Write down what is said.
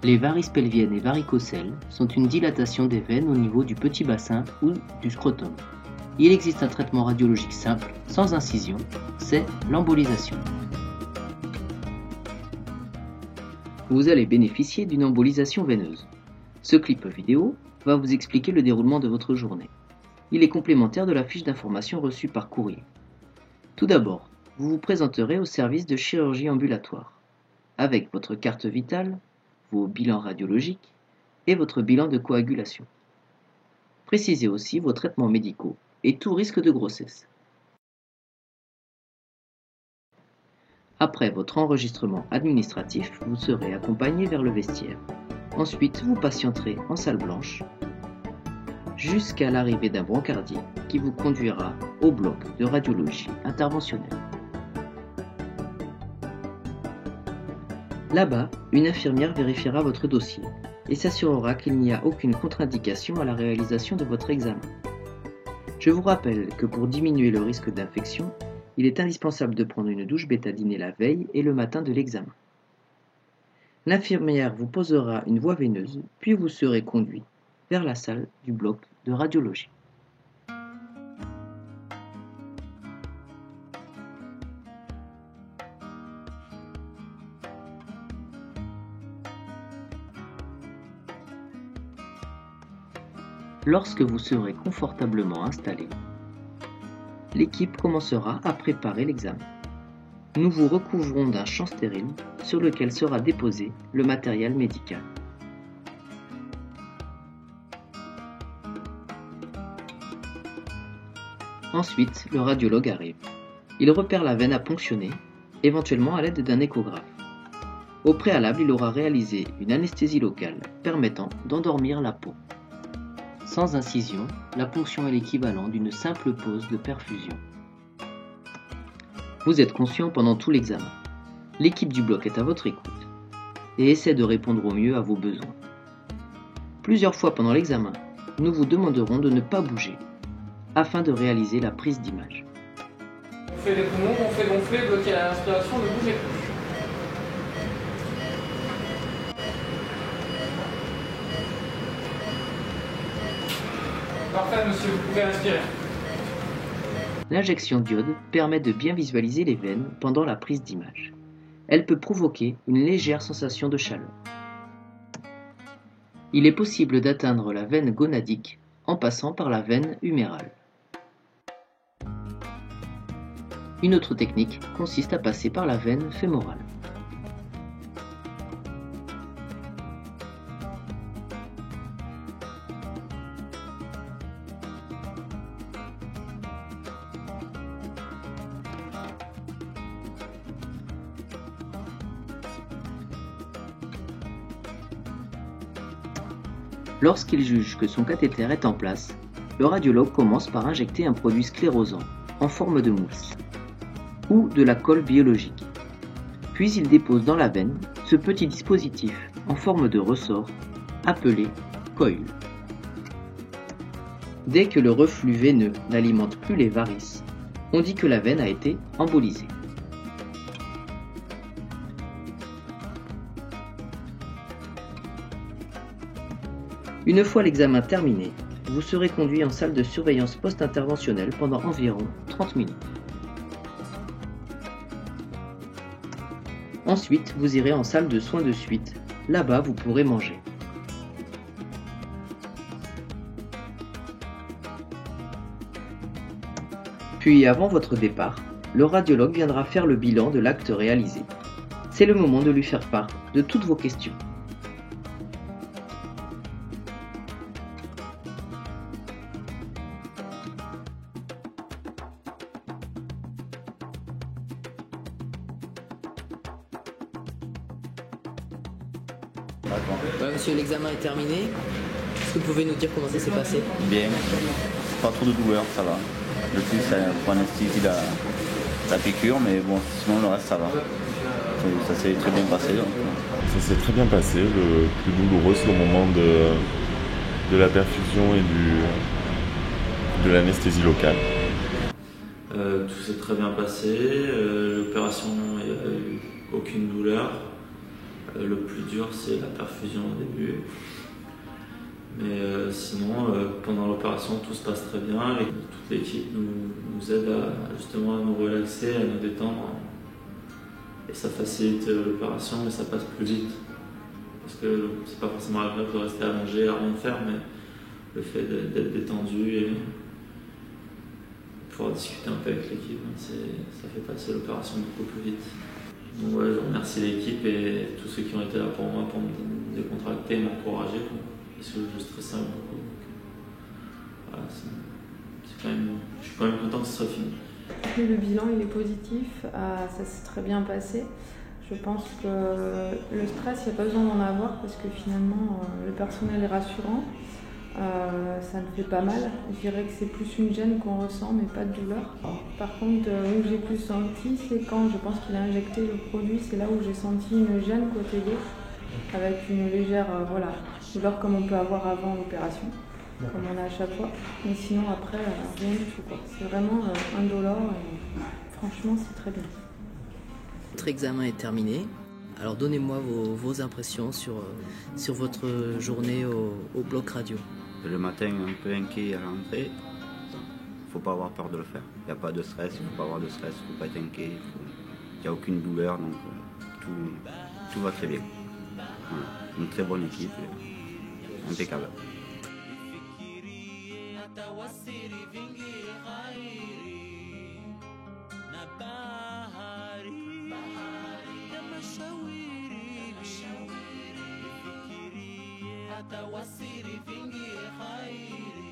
Les varices pelviennes et varicocèles sont une dilatation des veines au niveau du petit bassin ou du scrotum. Il existe un traitement radiologique simple, sans incision, c'est l'embolisation. Vous allez bénéficier d'une embolisation veineuse. Ce clip vidéo va vous expliquer le déroulement de votre journée. Il est complémentaire de la fiche d'information reçue par courrier. Tout d'abord, vous vous présenterez au service de chirurgie ambulatoire, avec votre carte vitale, vos bilans radiologiques et votre bilan de coagulation. Précisez aussi vos traitements médicaux et tout risque de grossesse. Après votre enregistrement administratif, vous serez accompagné vers le vestiaire. Ensuite, vous patienterez en salle blanche jusqu'à l'arrivée d'un brancardier qui vous conduira au bloc de radiologie interventionnelle. Là-bas, une infirmière vérifiera votre dossier et s'assurera qu'il n'y a aucune contre-indication à la réalisation de votre examen. Je vous rappelle que pour diminuer le risque d'infection, il est indispensable de prendre une douche bétadinée la veille et le matin de l'examen. L'infirmière vous posera une voie veineuse, puis vous serez conduit vers la salle du bloc de radiologie. Lorsque vous serez confortablement installé, l'équipe commencera à préparer l'examen. Nous vous recouvrons d'un champ stérile sur lequel sera déposé le matériel médical. Ensuite, le radiologue arrive. Il repère la veine à ponctionner, éventuellement à l'aide d'un échographe. Au préalable, il aura réalisé une anesthésie locale permettant d'endormir la peau. Sans incision, la ponction est l'équivalent d'une simple pause de perfusion. Vous êtes conscient pendant tout l'examen. L'équipe du bloc est à votre écoute et essaie de répondre au mieux à vos besoins. Plusieurs fois pendant l'examen, nous vous demanderons de ne pas bouger afin de réaliser la prise d'image. On fait les poumons, on fait gonfler, bloquer la respiration, ne bougez plus. Parfait, monsieur, vous pouvez respirer. L'injection d'iode permet de bien visualiser les veines pendant la prise d'image. Elle peut provoquer une légère sensation de chaleur. Il est possible d'atteindre la veine gonadique en passant par la veine humérale. Une autre technique consiste à passer par la veine fémorale. Lorsqu'il juge que son cathéter est en place, le radiologue commence par injecter un produit sclérosant en forme de mousse ou de la colle biologique. Puis il dépose dans la veine ce petit dispositif en forme de ressort appelé coïl. Dès que le reflux veineux n'alimente plus les varices, on dit que la veine a été embolisée. Une fois l'examen terminé, vous serez conduit en salle de surveillance post-interventionnelle pendant environ 30 minutes. Ensuite, vous irez en salle de soins de suite. Là-bas, vous pourrez manger. Puis, avant votre départ, le radiologue viendra faire le bilan de l'acte réalisé. C'est le moment de lui faire part de toutes vos questions. Monsieur, l'examen est terminé. Est-ce que vous pouvez nous dire comment ça s'est passé? Bien, pas trop de douleur, ça va. Le plus, c'est pour anesthésie la piqûre, mais bon, sinon le reste, ça va. Ça s'est très bien passé. Donc. Ça s'est très bien passé. Le plus douloureux, c'est au moment de la perfusion et de l'anesthésie locale. Tout s'est très bien passé. L'opération, il n'y a eu aucune douleur. Le plus dur, c'est la perfusion au début. Mais sinon, pendant l'opération, tout se passe très bien. Toute l'équipe nous aide justement à nous relaxer, à nous détendre. Et ça facilite l'opération, mais ça passe plus vite. Parce que c'est pas forcément agréable de rester allongé, à rien faire, mais le fait d'être détendu et pouvoir discuter un peu avec l'équipe, ça fait passer l'opération beaucoup plus vite. Donc ouais, je remercie l'équipe et tous ceux qui ont été là pour moi, pour me décontracter et m'encourager, parce que je stressais beaucoup. Donc, voilà, je suis quand même content que ce soit fini. Le bilan il est positif, ça s'est très bien passé. Je pense que le stress, il n'y a pas besoin d'en avoir parce que finalement le personnel est rassurant. Ça ne fait pas mal. Je dirais que c'est plus une gêne qu'on ressent, mais pas de douleur. Par contre, où j'ai plus senti, c'est quand je pense qu'il a injecté le produit. C'est là où j'ai senti une gêne côté gauche, avec une légère douleur comme on peut avoir avant l'opération, comme on a à chaque fois. Mais sinon, après, rien du tout, quoi. C'est vraiment indolore et franchement, c'est très bien. Votre examen est terminé. Alors donnez-moi vos impressions sur votre journée au bloc radio. Le matin, un peu inquiet à l'entrée. Il ne faut pas avoir peur de le faire. Il n'y a pas de stress, il ne faut pas avoir de stress, il ne faut pas être inquiet. Il n'y a aucune douleur, donc tout va très bien. Voilà. Une très bonne équipe, impeccable. Wasiri vingi khairi